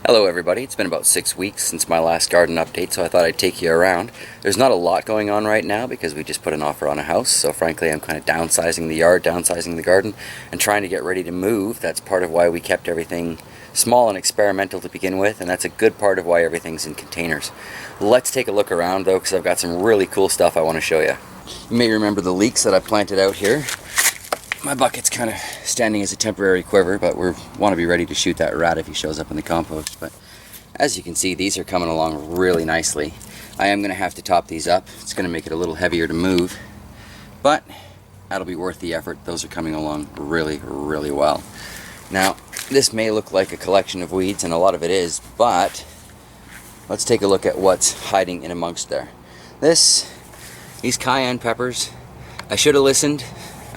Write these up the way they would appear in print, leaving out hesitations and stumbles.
Hello everybody, it's been about 6 weeks since my last garden update, so I thought I'd take you around. There's not a lot going on right now because we just put an offer on a house, so frankly I'm kind of downsizing the yard, downsizing the garden, and trying to get ready to move. That's part of why we kept everything small and experimental to begin with, and that's a good part of why everything's in containers. Let's take a look around though, because I've got some really cool stuff I want to show you. You may remember the leeks that I planted out here. My bucket's kind of standing as a temporary quiver, but we want to be ready to shoot that rat if he shows up in the compost. But as you can see, these are coming along really nicely. I am going to have to top these up. It's going to make it a little heavier to move, but that'll be worth the effort. Those are coming along really, really well. Now, this may look like a collection of weeds, and a lot of it is, but let's take a look at what's hiding in amongst there. These cayenne peppers, I should have listened.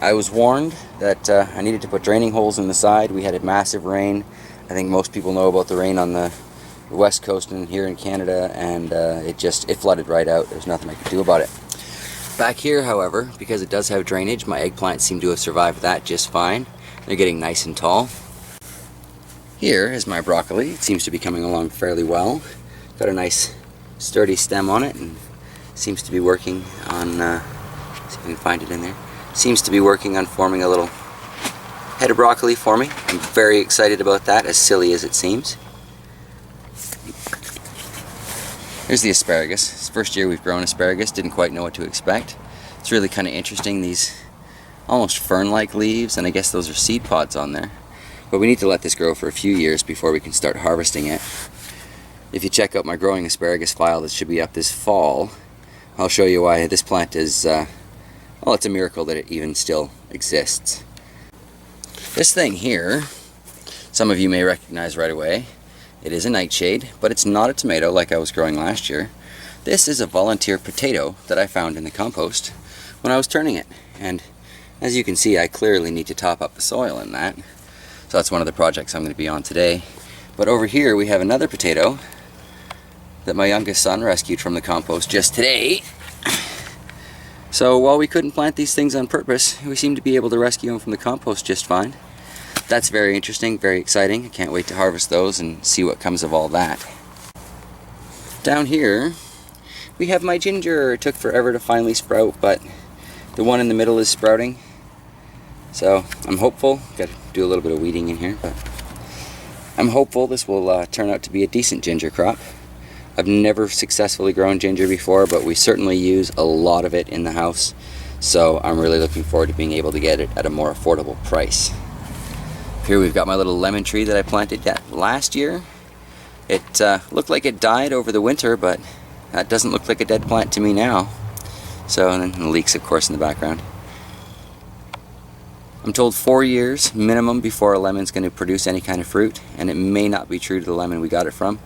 I was warned that I needed to put draining holes in the side. We had a massive rain. I think most people know about the rain on the west coast and here in Canada, and it flooded right out. There's nothing I could do about it. Back here, however, because it does have drainage, my eggplants seem to have survived that just fine. They're getting nice and tall. Here is my broccoli. It seems to be coming along fairly well. Got a nice sturdy stem on it and seems to be working on, see if I can find it in there. Seems to be working on forming a little head of broccoli for me. I'm very excited about that, as silly as it seems. Here's the asparagus. It's the first year we've grown asparagus, didn't quite know what to expect. It's really kind of interesting, these almost fern-like leaves, and I guess those are seed pods on there. But we need to let this grow for a few years before we can start harvesting it. If you check out my growing asparagus file that should be up this fall, I'll show you why this plant is well, it's a miracle that it even still exists. This thing here, some of you may recognize right away. It is a nightshade, but it's not a tomato like I was growing last year. This is a volunteer potato that I found in the compost when I was turning it. And as you can see, I clearly need to top up the soil in that. So that's one of the projects I'm going to be on today. But over here we have another potato that my youngest son rescued from the compost just today. So while we couldn't plant these things on purpose, we seem to be able to rescue them from the compost just fine. That's very interesting, very exciting. I can't wait to harvest those and see what comes of all that. Down here, we have my ginger. It took forever to finally sprout, but the one in the middle is sprouting. So I'm hopeful. Got to do a little bit of weeding in here, but I'm hopeful this will turn out to be a decent ginger crop. I've never successfully grown ginger before, but we certainly use a lot of it in the house, so I'm really looking forward to being able to get it at a more affordable price. Here we've got my little lemon tree that I planted last year. It looked like it died over the winter, but that doesn't look like a dead plant to me now. So, and then the leeks, of course, in the background. I'm told 4 years minimum before a lemon's going to produce any kind of fruit, and it may not be true to the lemon we got it from.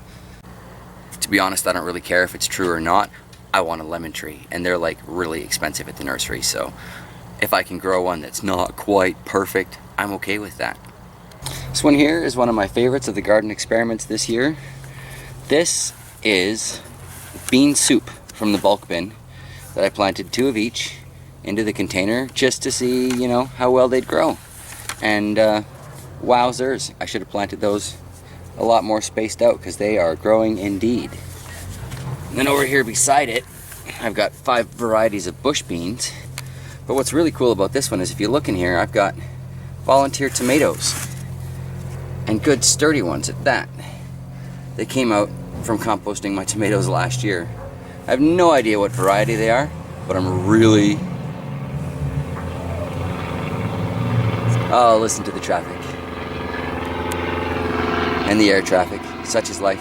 To be honest, I don't really care if it's true or not. I want a lemon tree, and they're like really expensive at the nursery, so if I can grow one that's not quite perfect, I'm okay with that. This one here is one of my favorites of the garden experiments this year. This is bean soup from the bulk bin that I planted 2 of each into the container just to see, you know, how well they'd grow. And wowzers, I should have planted those a lot more spaced out because they are growing indeed. And then over here beside it, I've got 5 varieties of bush beans. But what's really cool about this one is if you look in here, I've got volunteer tomatoes, and good sturdy ones at that. They came out from composting my tomatoes last year. I have no idea what variety they are, but I'm really... Oh, listen to the traffic. And the air traffic, such is life.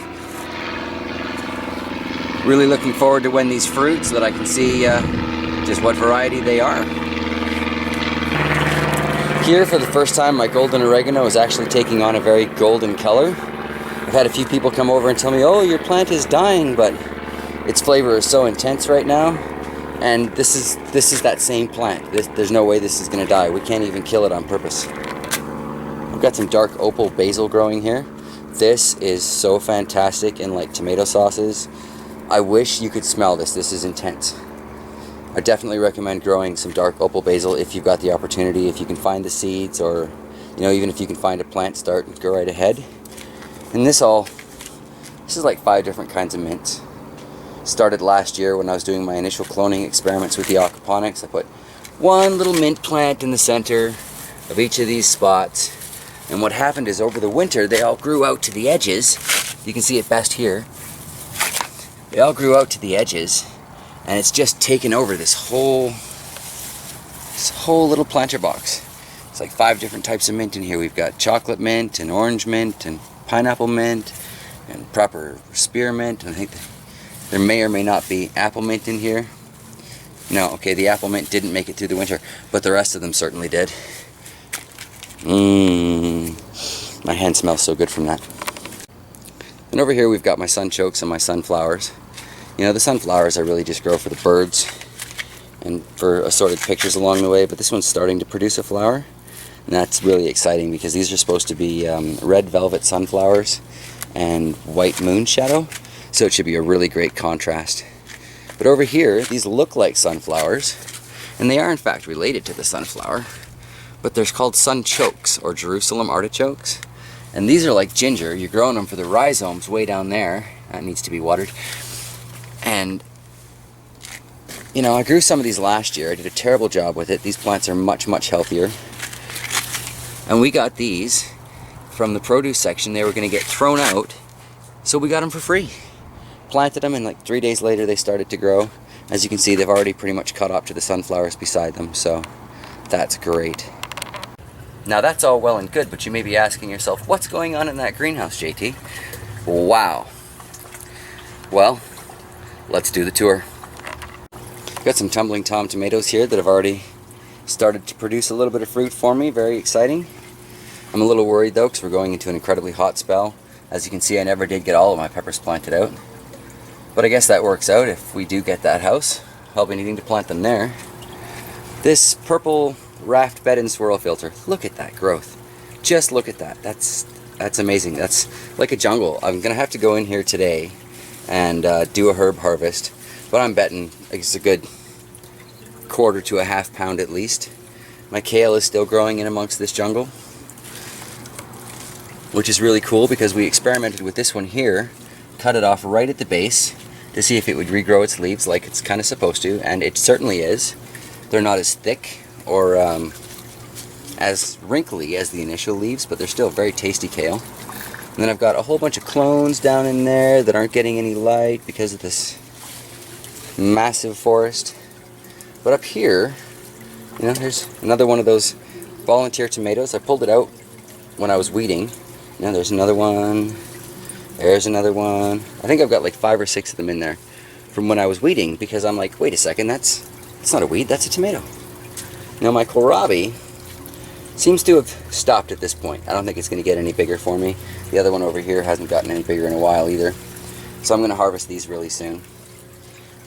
Really looking forward to when these fruit so that I can see just what variety they are. Here, for the first time, my golden oregano is actually taking on a very golden color. I've had a few people come over and tell me, oh, your plant is dying, but its flavor is so intense right now. And this is that same plant. There's no way this is going to die. We can't even kill it on purpose. I've got some dark opal basil growing here. This is so fantastic in like tomato sauces. I wish you could smell this. This is intense. I definitely recommend growing some dark opal basil if you've got the opportunity. If you can find the seeds, or you know, even if you can find a plant start, go right ahead. And this all This is like 5 different kinds of mints. Started last year when I was doing my initial cloning experiments with the aquaponics. I put one little mint plant in the center of each of these spots, and what happened is over the winter they all grew out to the edges. You can see it best here. They all grew out to the edges, and it's just taken over this whole little planter box. It's like 5 different types of mint in here. We've got chocolate mint and orange mint and pineapple mint and proper spearmint, and I think there may or may not be apple mint in here. No, okay, the apple mint didn't make it through the winter, but the rest of them certainly did. My hand smells so good from that. And over here we've got my sunchokes and my sunflowers. You know, the sunflowers I really just grow for the birds and for assorted pictures along the way, but this one's starting to produce a flower, and that's really exciting because these are supposed to be red velvet sunflowers and white moon shadow, so it should be a really great contrast. But over here, these look like sunflowers, and they are in fact related to the sunflower, but they're called sunchokes or Jerusalem artichokes, and these are like ginger. You're growing them for the rhizomes way down there. That needs to be watered. And you know, I grew some of these last year. I did a terrible job with it. These plants are much, much healthier. And we got these from the produce section. They were going to get thrown out, so we got them for free. Planted them, and like 3 days later they started to grow. As you can see, they've already pretty much caught up to the sunflowers beside them, so that's great. Now that's all well and good, but you may be asking yourself, what's going on in that greenhouse, JT? Wow. Well, let's do the tour. Got some tumbling tom tomatoes here that have already started to produce a little bit of fruit for me. Very exciting. I'm a little worried though, because we're going into an incredibly hot spell. As you can see, I never did get all of my peppers planted out, but I guess that works out if we do get that house. I'll be needing to plant them there. This purple raft bed and swirl filter, look at that growth. Just look at that. That's amazing. That's like a jungle. I'm gonna have to go in here today and do a herb harvest, but I'm betting it's a good 1/4 to a half pound at least. My kale is still growing in amongst this jungle, which is really cool because we experimented with this one here, cut it off right at the base to see if it would regrow its leaves like it's kind of supposed to, and it certainly is. They're not as thick or as wrinkly as the initial leaves, but they're still very tasty kale. And then I've got a whole bunch of clones down in there that aren't getting any light because of this massive forest. But up here, you know, here's another one of those volunteer tomatoes. I pulled it out when I was weeding. You know, there's another one. There's another one. I think I've got like 5 or 6 of them in there from when I was weeding, because I'm like, wait a second, that's not a weed, that's a tomato. Now my kohlrabi seems to have stopped at this point. I don't think it's going to get any bigger for me. The other one over here hasn't gotten any bigger in a while either. So I'm going to harvest these really soon.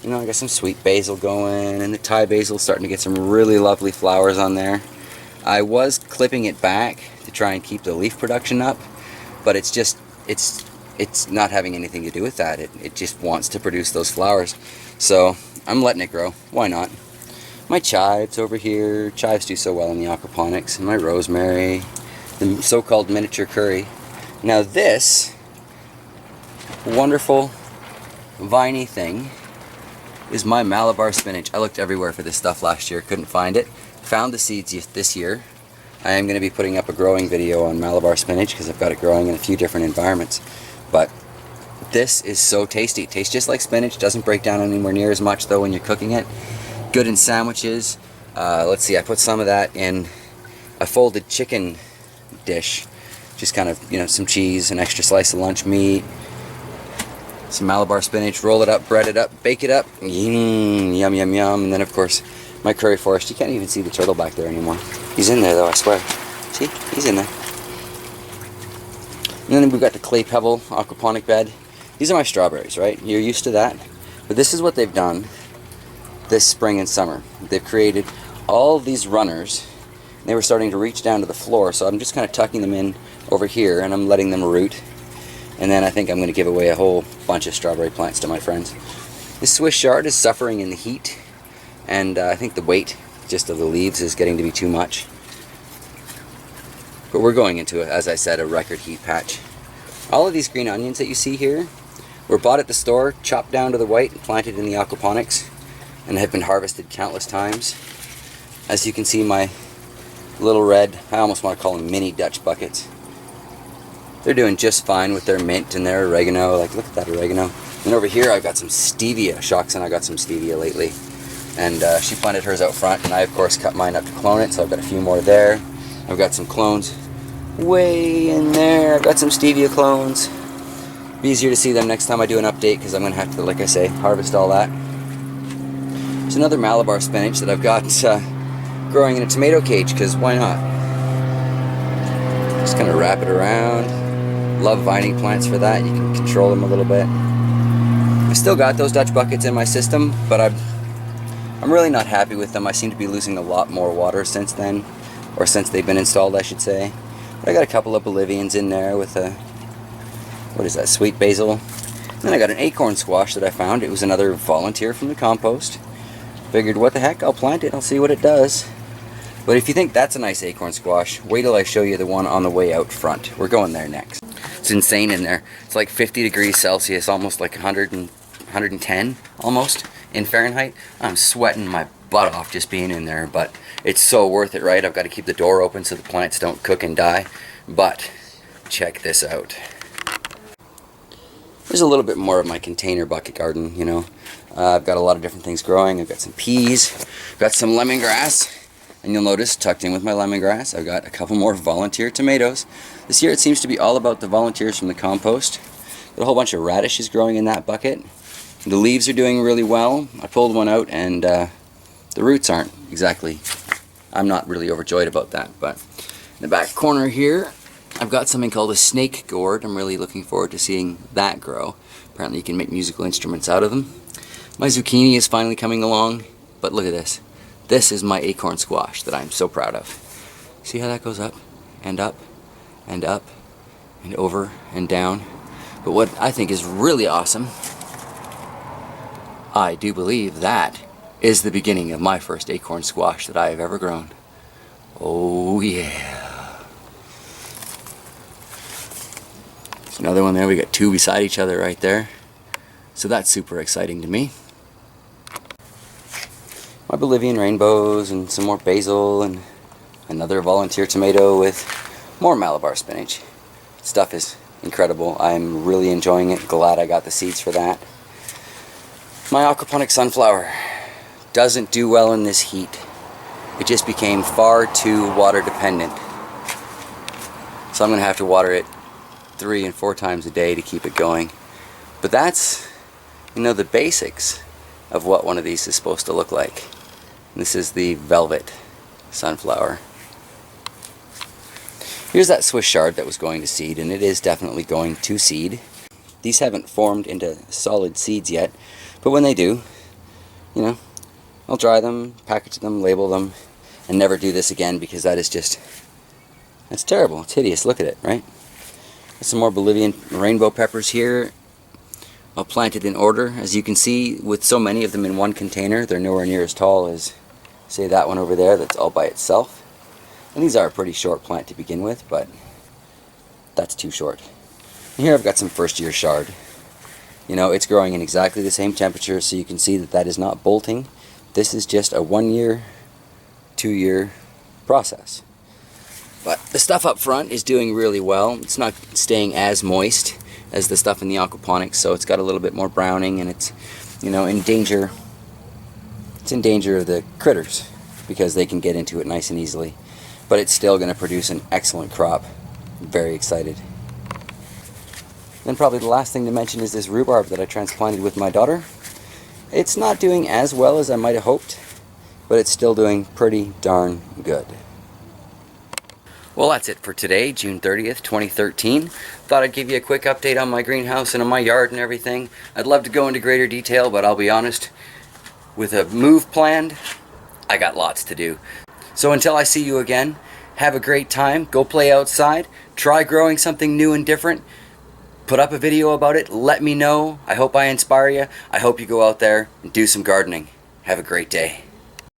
You know, I got some sweet basil going, and the Thai basil starting to get some really lovely flowers on there. I was clipping it back to try and keep the leaf production up, but it's just, it's not having anything to do with that. It just wants to produce those flowers. So I'm letting it grow. Why not? My chives over here. Chives do so well in the aquaponics. And my rosemary, the so-called miniature curry. Now this wonderful viney thing is my Malabar spinach. I looked everywhere for this stuff last year, couldn't find it. Found the seeds this year. I am going to be putting up a growing video on Malabar spinach because I've got it growing in a few different environments. But this is so tasty. It tastes just like spinach. Doesn't break down anywhere near as much though when you're cooking it. Good in sandwiches. Let's see, I put some of that in a folded chicken dish. Just kind of, you know, some cheese, an extra slice of lunch meat, some Malabar spinach, roll it up, bread it up, bake it up. Yum, yum, yum. And then of course, my curry forest. You can't even see the turtle back there anymore. He's in there though, I swear. See? He's in there. And then we've got the clay pebble aquaponic bed. These are my strawberries, right? You're used to that. But this is what they've done this spring and summer. They've created all of these runners. They were starting to reach down to the floor, so I'm just kind of tucking them in over here and I'm letting them root. And then I think I'm going to give away a whole bunch of strawberry plants to my friends. This Swiss chard is suffering in the heat, and I think the weight just of the leaves is getting to be too much. But we're going into, as I said, a record heat patch. All of these green onions that you see here were bought at the store, chopped down to the white, and planted in the aquaponics, and have been harvested countless times. As you can see, my little red, I almost want to call them mini Dutch buckets, they're doing just fine with their mint and their oregano. Like, look at that oregano. And over here I've got some stevia. Shoxin, I got some stevia lately. And she planted hers out front, and I of course cut mine up to clone it, so I've got a few more there. I've got some clones way in there. I've got some stevia clones. Be easier to see them next time I do an update, because I'm going to have to, like I say, harvest all that. There's another Malabar spinach that I've got growing in a tomato cage, because why not? Just kind of wrap it around. Love vining plants for that. You can control them a little bit. I still got those Dutch buckets in my system, but I'm really not happy with them. I seem to be losing a lot more water since then, or since they've been installed, I should say. But I got a couple of Bolivians in there with a, what is that, sweet basil. And then I got an acorn squash that I found. It was another volunteer from the compost. Figured, what the heck, I'll plant it, I'll see what it does. But if you think that's a nice acorn squash, wait till I show you the one on the way out front. We're going there next. It's insane in there. It's like 50 degrees Celsius, almost like 110 almost in Fahrenheit. I'm sweating my butt off just being in there, but it's so worth it, right? I've got to keep the door open so the plants don't cook and die. But check this out. There's a little bit more of my container bucket garden, you know. I've got a lot of different things growing. I've got some peas, I've got some lemongrass, and you'll notice tucked in with my lemongrass I've got a couple more volunteer tomatoes. This year it seems to be all about the volunteers from the compost. Got a whole bunch of radishes growing in that bucket. The leaves are doing really well. I pulled one out and the roots aren't exactly, I'm not really overjoyed about that. But in the back corner here I've got something called a snake gourd. I'm really looking forward to seeing that grow. Apparently you can make musical instruments out of them. My zucchini is finally coming along, but look at this. This is my acorn squash that I'm so proud of. See how that goes up and up and up and over and down? But what I think is really awesome, I do believe that is the beginning of my first acorn squash that I have ever grown. Oh yeah. There's another one there. We got two beside each other right there. So that's super exciting to me. My Bolivian rainbows and some more basil and another volunteer tomato with more Malabar spinach. Stuff is incredible. I'm really enjoying it. Glad I got the seeds for that. My aquaponic sunflower doesn't do well in this heat. It just became far too water dependent. So I'm going to have to water it 3 and 4 times a day to keep it going. But that's, you know, the basics of what one of these is supposed to look like. This is the velvet sunflower. Here's that Swiss chard that was going to seed, and it is definitely going to seed. These haven't formed into solid seeds yet, but when they do, you know, I'll dry them, package them, label them, and never do this again, because that is just, that's terrible. It's hideous. Look at it, right? There's some more Bolivian rainbow peppers here. I'll plant it in order. As you can see, with so many of them in one container, they're nowhere near as tall as, say, that one over there that's all by itself. And these are a pretty short plant to begin with, but that's too short. And here I've got some first year chard. You know, it's growing in exactly the same temperature, so you can see that that is not bolting. This is just a 1 year, 2 year process. But the stuff up front is doing really well. It's not staying as moist as the stuff in the aquaponics, so it's got a little bit more browning, and it's, you know, in danger. It's in danger of the critters because they can get into it nice and easily. But it's still going to produce an excellent crop. I'm very excited. Then probably the last thing to mention is this rhubarb that I transplanted with my daughter. It's not doing as well as I might have hoped, but it's still doing pretty darn good. Well, that's it for today, June 30th, 2013. Thought I'd give you a quick update on my greenhouse and on my yard and everything. I'd love to go into greater detail, but I'll be honest, with a move planned, I got lots to do. So until I see you again, have a great time, go play outside, try growing something new and different, put up a video about it, let me know. I hope I inspire you. I hope you go out there and do some gardening. Have a great day.